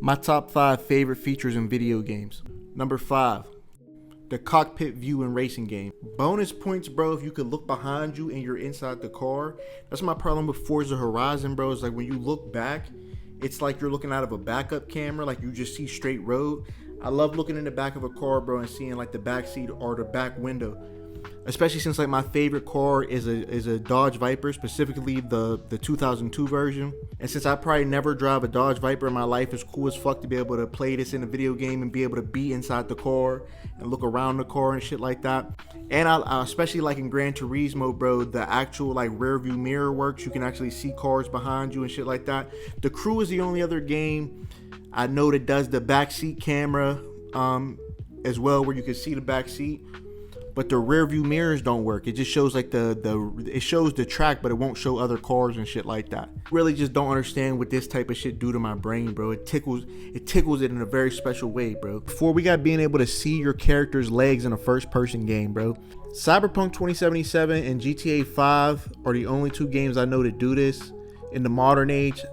My top 5 favorite features in video games. Number 5, the cockpit view in racing game. Bonus points, bro, if you could look behind you and you're inside the car. That's my problem with Forza Horizon, bro. It's like when you look back, it's like you're looking out of a backup camera, like you just see straight road. I love looking in the back of a car, bro, and seeing like the back seat or the back window. Especially since like my favorite car is a Dodge Viper, specifically the 2002 version. And since I probably never drive a Dodge Viper in my life, it's cool as fuck to be able to play this in a video game and be able to be inside the car and look around the car and shit like that. And I especially like in Gran Turismo, bro, the actual like rear view mirror works. You can actually see cars behind you and shit like that. The Crew is the only other game I know that does the backseat camera as well, where you can see the back seat. But the rear view mirrors don't work. It just shows like it shows the track, but it won't show other cars and shit like that. Really just don't understand what this type of shit do to my brain, bro. It tickles it in a very special way, bro. Before we got being able to see your character's legs in a first person game, bro. Cyberpunk 2077 and GTA 5 are the only 2 games I know that do this in the modern age.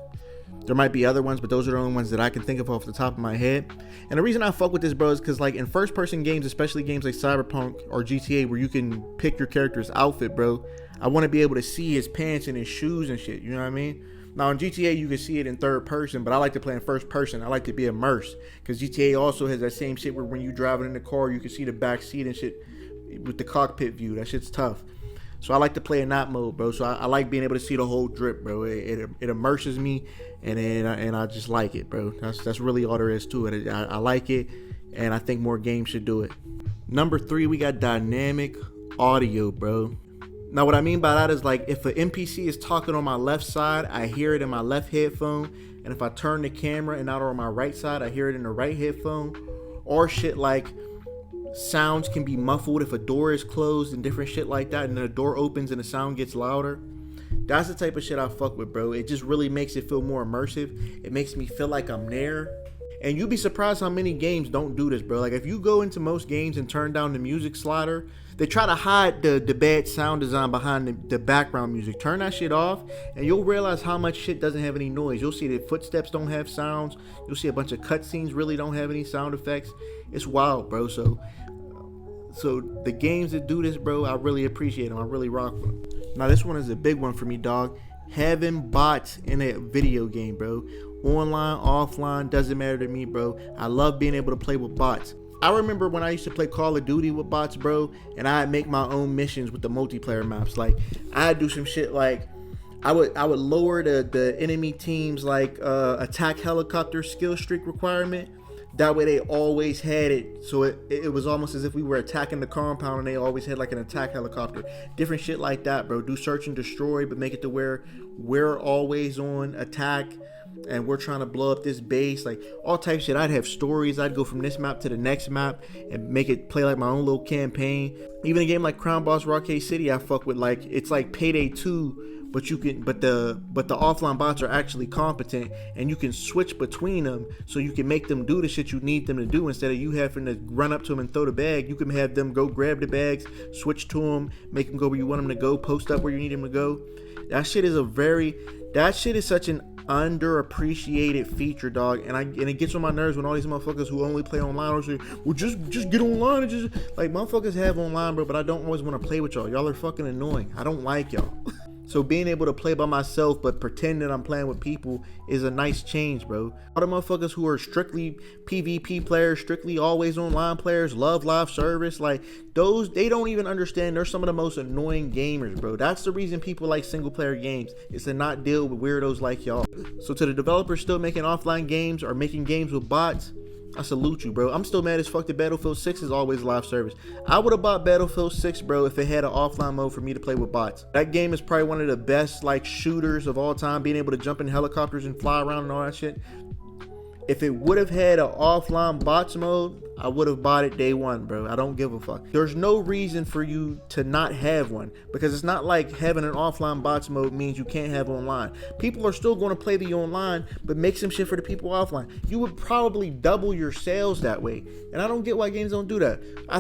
There might be other ones, but those are the only ones that I can think of off the top of my head. And the reason I fuck with this, bro, is because like in first person games, especially games like Cyberpunk or GTA, where you can pick your character's outfit, bro, I want to be able to see his pants and his shoes and shit, you know what I mean? Now in GTA you can see it in third person, but I like to play in first person. I like to be immersed, because GTA also has that same shit where when you driving in the car, you can see the back seat and shit with the cockpit view. That shit's tough. So I like to play in that mode, bro. So I like being able to see the whole drip, bro. It immerses me, and I just like it, bro. That's really all there is to it. I like it, and I think more games should do it. Number 3, we got dynamic audio, bro. Now what I mean by that is like if an NPC is talking on my left side, I hear it in my left headphone, and if I turn the camera and out on my right side, I hear it in the right headphone. Or shit like sounds can be muffled if a door is closed and different shit like that, and then the door opens and the sound gets louder. That's the type of shit I fuck with, bro. It just really makes it feel more immersive. It makes me feel like I'm there. And you'd be surprised how many games don't do this, bro. Like if you go into most games and turn down the music slider, they try to hide the bad sound design behind the background music. Turn that shit off and you'll realize how much shit doesn't have any noise. You'll see that footsteps don't have sounds. You'll see a bunch of cutscenes really don't have any sound effects. It's wild, bro. So the games that do this, bro, I really appreciate them. I really rock with them. Now this one is a big one for me, dog. Having bots in a video game, bro. Online, offline, doesn't matter to me, bro. I love being able to play with bots. I remember when I used to play Call of Duty with bots, bro, and I'd make my own missions with the multiplayer maps. Like I'd do some shit like I would lower the enemy team's like attack helicopter skill streak requirement. That way they always had it, so it was almost as if we were attacking the compound and they always had like an attack helicopter. Different shit like that, bro. Do search and destroy, but make it to where we're always on attack and we're trying to blow up this base. Like all type of shit. I'd have stories. I'd go from this map to the next map and make it play like my own little campaign. Even a game like Crown Boss Arcade City, I fuck with. Like it's like Payday 2. But the offline bots are actually competent, and you can switch between them, so you can make them do the shit you need them to do. Instead of you having to run up to them and throw the bag, you can have them go grab the bags, switch to them, make them go where you want them to go, post up where you need them to go. That shit is such an underappreciated feature, dog, and it gets on my nerves when all these motherfuckers who only play online are saying, well, just get online and just like motherfuckers have online, bro, but I don't always want to play with y'all. Y'all are fucking annoying. I don't like y'all. So being able to play by myself but pretend that I'm playing with people is a nice change, bro. All the motherfuckers who are strictly PvP players, strictly always online players, love live service, like those, they don't even understand they're some of the most annoying gamers, bro. That's the reason people like single player games, is to not deal with weirdos like y'all. So to the developers still making offline games or making games with bots, I salute you, bro. I'm still mad as fuck that Battlefield 6 is always live service. I would have bought Battlefield 6, bro, if it had an offline mode for me to play with bots. That game is probably one of the best like shooters of all time, being able to jump in helicopters and fly around and all that shit. If it would have had an offline bots mode, I would have bought it day one, bro. I don't give a fuck. There's no reason for you to not have one, because it's not like having an offline bots mode means you can't have online. People are still going to play the online, but make some shit for the people offline. You would probably double your sales that way. And I don't get why games don't do that. I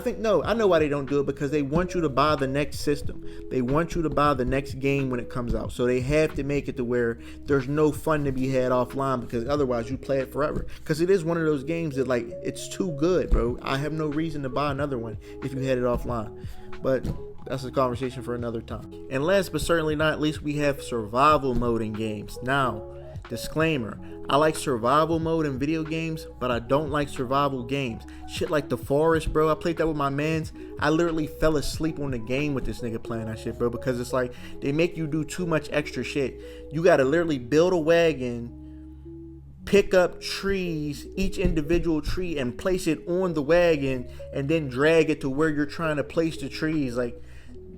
know why they don't do it, because they want you to buy the next system. They want you to buy the next game when it comes out. So they have to make it to where there's no fun to be had offline, because otherwise you play it forever. Because it is one of those games that, like, it's too good, bro. I have no reason to buy another one if you had it offline. But that's a conversation for another time. And last but certainly not least, we have survival mode in games. Now, disclaimer, I like survival mode in video games, but I don't like survival games. Shit like The Forest, bro. I played that with my mans. I literally fell asleep on the game with this nigga playing that shit, bro, because it's like they make you do too much extra shit. You gotta literally build a wagon, pick up trees, each individual tree, and place it on the wagon, and then drag it to where you're trying to place the trees. Like,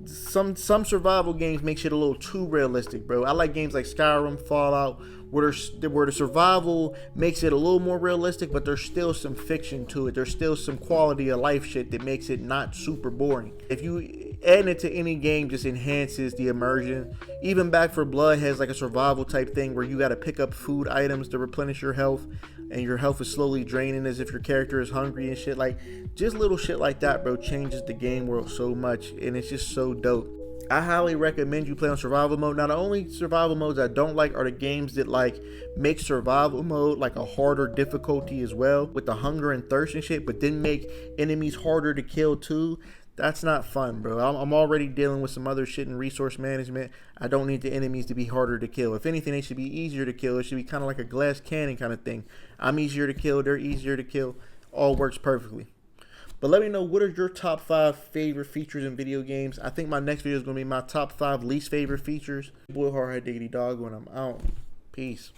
some survival games make shit a little too realistic, bro. I like games like Skyrim, Fallout, where the survival makes it a little more realistic, but there's still some fiction to it. There's still some quality of life shit that makes it not super boring. If you add it to any game, just enhances the immersion. Even Back 4 Blood has like a survival type thing where you got to pick up food items to replenish your health, and your health is slowly draining as if your character is hungry and shit. Like, just little shit like that, bro, changes the game world so much, and it's just so dope. I highly recommend you play on survival mode. Now, the only survival modes I don't like are the games that like make survival mode like a harder difficulty as well, with the hunger and thirst and shit, but then make enemies harder to kill too. That's not fun, bro. I'm already dealing with some other shit in resource management. I don't need the enemies to be harder to kill. If anything, they should be easier to kill. It should be kind of like a glass cannon kind of thing. I'm easier to kill, they're easier to kill. All works perfectly. But let me know, what are your top 5 favorite features in video games? I think my next video is going to be my top 5 least favorite features. Boy, hard diggity dog when I'm out. Peace.